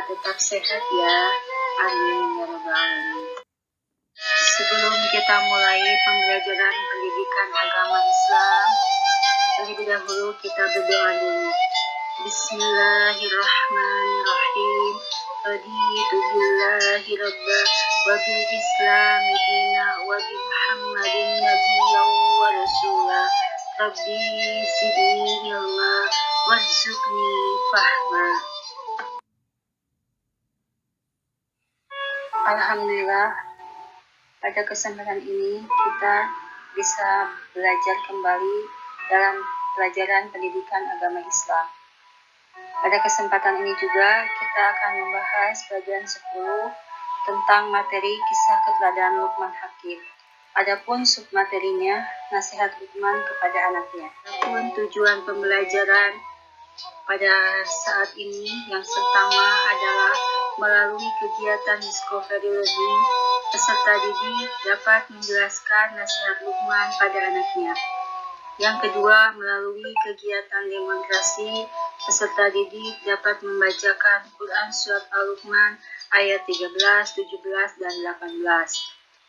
tetap sehat ya. Amin ya rabbal alamin. Sebelum kita mulai pembelajaran pendidikan agama Islam, terlebih dahulu kita berdoa dulu. Bismillahirrahmanirrahim. Raditu billahi rabba wa bil islami dina wa bi Muhammadin nabiyyan wa rasula. Rabbi zidni ilma warzuqni fahma. Alhamdulillah, pada kesempatan ini kita bisa belajar kembali dalam pelajaran pendidikan agama Islam. Pada kesempatan ini juga kita akan membahas bagian 10 tentang materi kisah keteladanan Luqman Hakim. Adapun submaterinya nasihat Luqman kepada anaknya. Adapun tujuan pembelajaran pada saat ini yang pertama adalah melalui kegiatan Discovery Learning, peserta didik dapat menjelaskan nasihat Luqman pada anaknya. Yang kedua, melalui kegiatan demonstrasi, peserta didik dapat membacakan Quran Surat Al-Luqman ayat 13, 17, dan 18.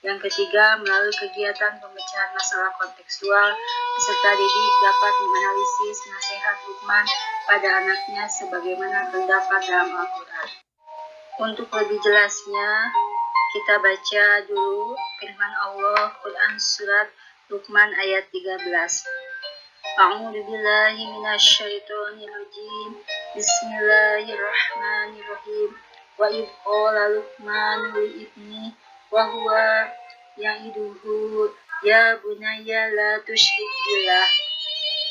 Yang ketiga, melalui kegiatan pemecahan masalah kontekstual, peserta didik dapat menganalisis nasihat Luqman pada anaknya sebagaimana terdapat dalam Al-Quran. Untuk lebih jelasnya, kita baca dulu firman Allah Quran Surat Luqman ayat 13. A'udzu billahi minasyaitonir rajim. Bismillahirrahmanirrahim. Wa idh qala Luqman li ibni wa huwa ya'iduhu ya bunayya la tusyrik billah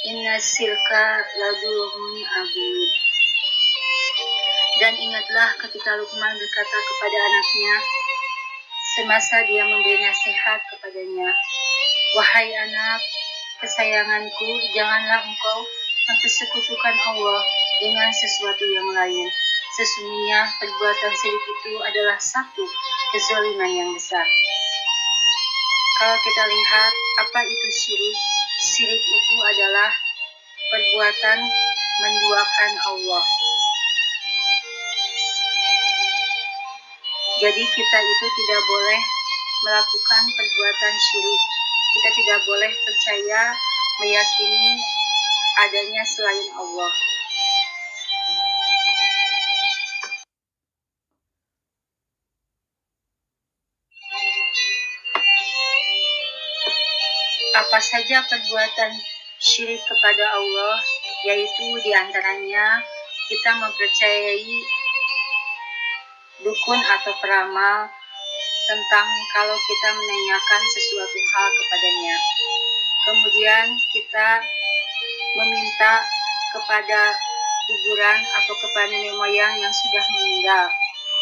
inna syirka la dzulmun adzim. Dan ingatlah ketika Luqman berkata kepada anaknya semasa dia memberi nasihat kepadanya, wahai anak kesayanganku, janganlah engkau mempersekutukan Allah dengan sesuatu yang lain. Sesungguhnya perbuatan syirik itu adalah satu kezaliman yang besar. Kalau kita lihat apa itu syirik, syirik itu adalah perbuatan menduakan Allah. Jadi kita itu tidak boleh melakukan perbuatan syirik. Kita tidak boleh percaya, meyakini adanya selain Allah. Apa saja perbuatan syirik kepada Allah, yaitu diantaranya kita mempercayai dukun atau peramal tentang kalau kita menanyakan sesuatu hal kepadanya. Kemudian kita meminta kepada kuburan atau kepada nenek moyang yang sudah meninggal.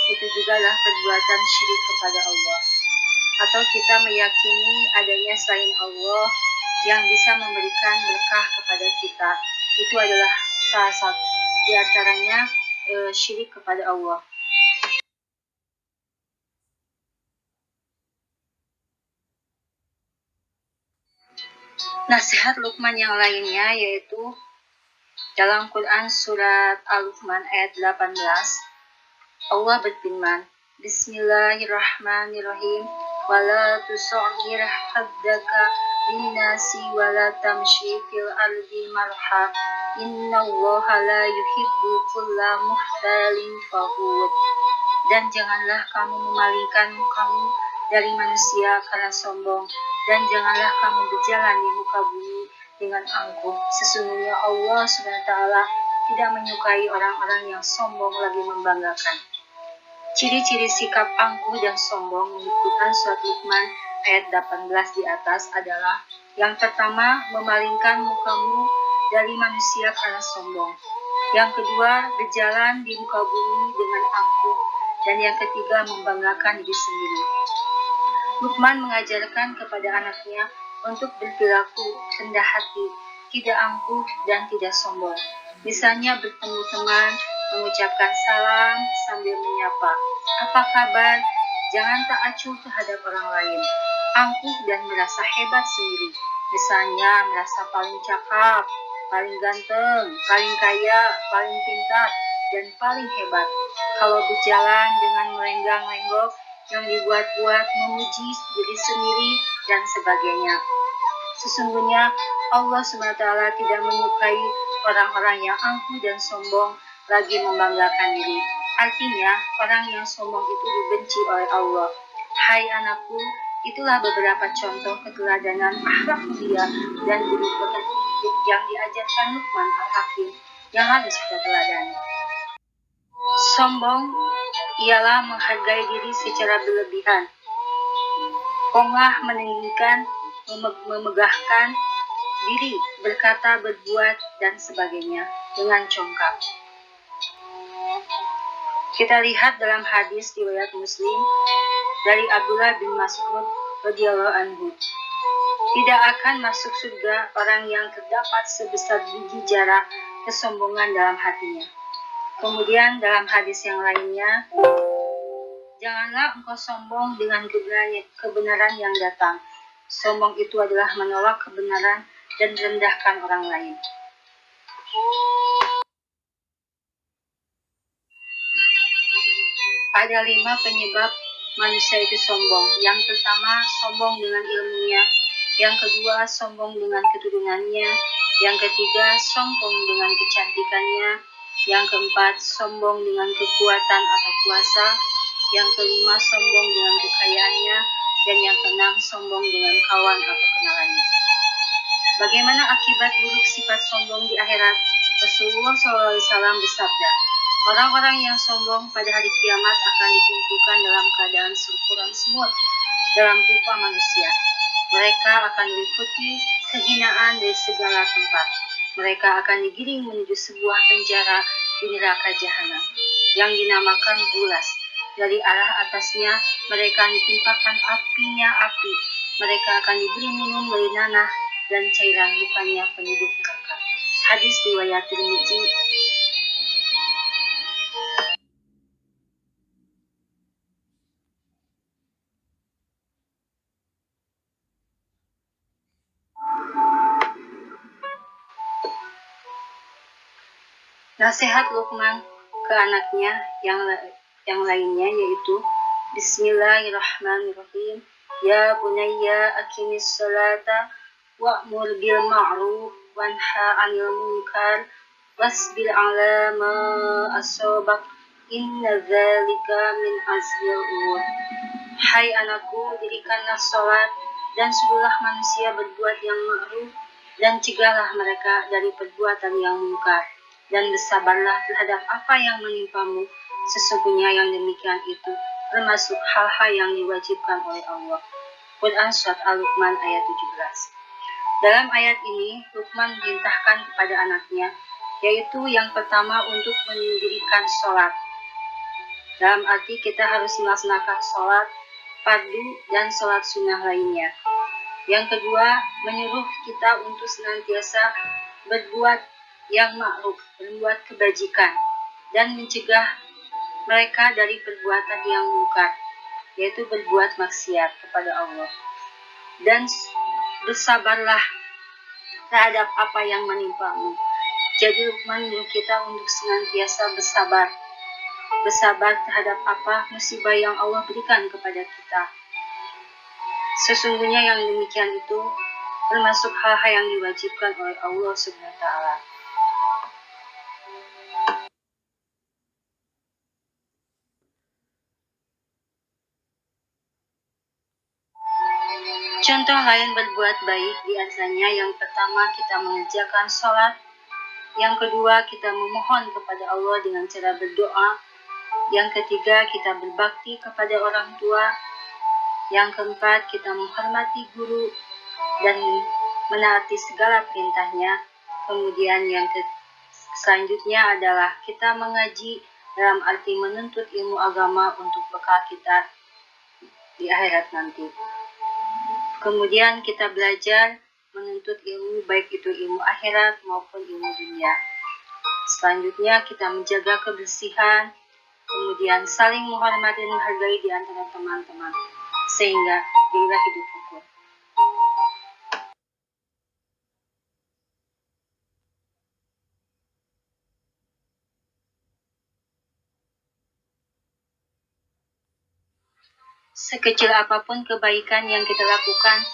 Itu juga adalah perbuatan syirik kepada Allah. Atau kita meyakini adanya selain Allah yang bisa memberikan berkah kepada kita. Itu adalah salah satu di antaranya syirik kepada Allah. Nasihat Luqman yang lainnya yaitu dalam Quran Surat Al-Luqman ayat 18, Allah berfirman, Bismillahirrahmanirrahim, wala tusa'ir haddaka linnasi wala tamshi fil ardi marha, innallaha la yuhibbu kulla muhtalin fakhur. Dan janganlah kamu memalingkan mukamu dari manusia karena sombong, dan janganlah kamu berjalan di muka bumi dengan angkuh. Sesungguhnya Allah SWT tidak menyukai orang-orang yang sombong lagi membanggakan. Ciri-ciri sikap angkuh dan sombong menurut Quran Surat Luqman ayat 18 di atas adalah yang pertama, memalingkan mukamu dari manusia karena sombong. Yang kedua, berjalan di muka bumi dengan angkuh. Dan yang ketiga, membanggakan diri sendiri. Luqman mengajarkan kepada anaknya untuk berperilaku rendah hati, tidak angkuh dan tidak sombong. Misalnya bertemu teman, mengucapkan salam sambil menyapa, apa kabar? Jangan tak acuh terhadap orang lain, angkuh dan merasa hebat sendiri. Misalnya merasa paling cakap, paling ganteng, paling kaya, paling pintar, dan paling hebat. kalau berjalan dengan melenggang-lenggok yang dibuat-buat, memuji diri sendiri, dan sebagainya. Sesungguhnya Allah SWT tidak menyukai orang-orang yang angkuh dan sombong lagi membanggakan diri. Artinya, orang yang sombong itu dibenci oleh Allah. Hai anakku, itulah beberapa contoh keteladanan akhlak mulia dan budi pekerti yang diajarkan Luqman Al-Hakim yang harus kita teladani. Sombong ialah menghargai diri secara berlebihan. Pongah meninggikan, memegahkan diri, berkata, berbuat, dan sebagainya dengan congkak. Kita lihat dalam hadis riwayat Muslim dari Abdullah bin Mas'ud radhiyallahu anhu. Tidak akan masuk surga orang yang terdapat sebesar biji jarak kesombongan dalam hatinya. Kemudian dalam hadis yang lainnya, janganlah engkau sombong dengan kebenaran yang datang. Sombong itu adalah menolak kebenaran dan merendahkan orang lain. Ada 5 penyebab manusia itu sombong. Yang pertama, sombong dengan ilmunya. Yang kedua, sombong dengan keturunannya. Yang ketiga, sombong dengan kecantikannya. Yang keempat, sombong dengan kekuatan atau kuasa. Yang kelima, sombong dengan kekayaannya. Dan yang keenam, sombong dengan kawan atau kenalannya. Bagaimana akibat buruk sifat sombong di akhirat? Rasulullah SAW bersabda, orang-orang yang sombong pada hari kiamat akan dikumpulkan dalam keadaan seukuran semut dalam rupa manusia. Mereka akan diliputi kehinaan dari segala tempat. Mereka akan digiring menuju sebuah penjara di neraka jahanam yang dinamakan bulas. Dari arah atasnya mereka ditimpakan apinya api. Mereka akan diberi minum dari nanah dan cairan lukanya penduduk neraka. Hadis riwayat Tirmidzi. Nasihat Luqman ke anaknya yang lainnya yaitu Bismillahirrahmanirrahim. Ya bunayya aqimis salata wa'mur bil ma'ruf wanha 'anil munkar wasbir 'ala ma asabak inna dzalika min azmil umur. Hai anakku, dirikanlah salat dan suruhlah manusia berbuat yang ma'ruf dan cegahlah mereka dari perbuatan yang munkar. Dan bersabarlah terhadap apa yang menimpamu. Sesungguhnya yang demikian itu termasuk hal-hal yang diwajibkan oleh Allah. Quran Surat Al-Luqman ayat 17. Dalam ayat ini, Luqman memerintahkan kepada anaknya, yaitu yang pertama untuk mendirikan sholat. Dalam arti kita harus melaksanakan sholat fardu dan sholat sunnah lainnya. Yang kedua, menyuruh kita untuk senantiasa berbuat yang ma'ruf, berbuat kebajikan, dan mencegah mereka dari perbuatan yang munkar, yaitu berbuat maksiat kepada Allah. Dan bersabarlah terhadap apa yang menimpamu. Jadi Luqman menyuruh kita untuk senantiasa bersabar terhadap apa musibah yang Allah berikan kepada kita. Sesungguhnya yang demikian itu termasuk hal-hal yang diwajibkan oleh Allah SWT. Contoh lain berbuat baik di antaranya yang pertama kita mengerjakan sholat, yang kedua kita memohon kepada Allah dengan cara berdoa, yang ketiga kita berbakti kepada orang tua, yang keempat kita menghormati guru dan menaati segala perintahnya, kemudian yang selanjutnya adalah kita mengaji dalam arti menuntut ilmu agama untuk bekal kita di akhirat nanti. Kemudian kita belajar menuntut ilmu, baik itu ilmu akhirat maupun ilmu dunia. Selanjutnya kita menjaga kebersihan, kemudian saling menghormati dan menghargai di antara teman-teman, sehingga gairah hidup rukun. Sekecil apapun kebaikan yang kita lakukan,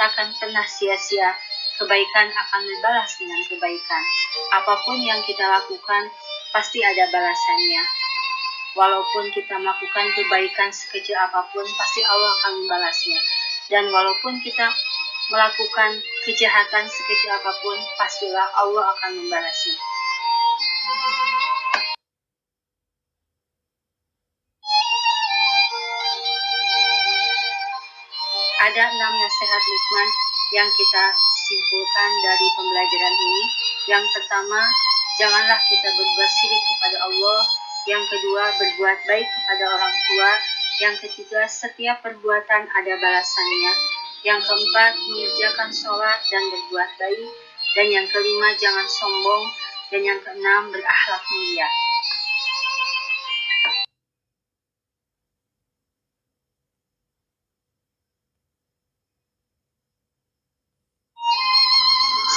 takkan pernah sia-sia. Kebaikan akan dibalas dengan kebaikan. Apapun yang kita lakukan, pasti ada balasannya. Walaupun kita melakukan kebaikan sekecil apapun, pasti Allah akan membalasnya. Dan walaupun kita melakukan kejahatan sekecil apapun, pastilah Allah akan membalasnya. Ada 6 nasihat Luqman yang kita simpulkan dari pembelajaran ini. Yang pertama, janganlah kita berbuat syirik kepada Allah. Yang kedua, berbuat baik kepada orang tua. Yang ketiga, setiap perbuatan ada balasannya. Yang keempat, mengerjakan sholat dan berbuat baik. Dan yang kelima, jangan sombong. Dan yang keenam, berakhlak mulia.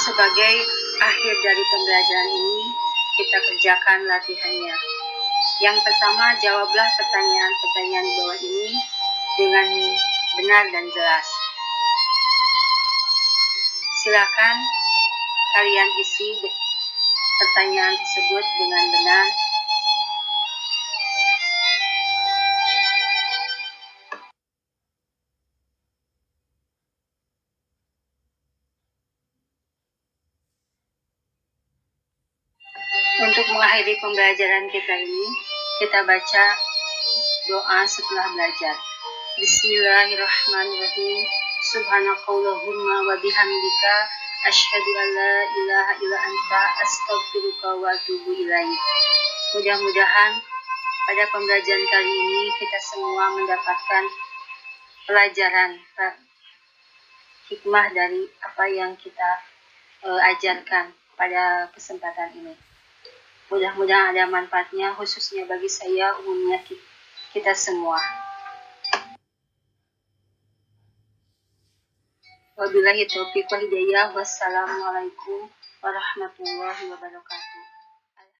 Sebagai akhir dari pembelajaran ini, kita kerjakan latihannya. Yang pertama, jawablah pertanyaan-pertanyaan di bawah ini dengan benar dan jelas. Silakan kalian isi pertanyaan tersebut dengan benar. Untuk mengakhiri pembelajaran kita ini, kita baca doa setelah belajar. Bismillahirrahmanirrahim. Subhanakallahumma wa bihamdika asyhadu an la ilaha illa anta astaghfiruka wa atubu ilaik. Mudah-mudahan pada pembelajaran kali ini kita semua mendapatkan pelajaran hikmah dari apa yang kita ajarkan pada kesempatan ini. Mudah-mudahan ada manfaatnya, khususnya bagi saya, umumnya kita semua. Wabillahi taufiq wal hidayah. Wassalamualaikum warahmatullahi wabarakatuh.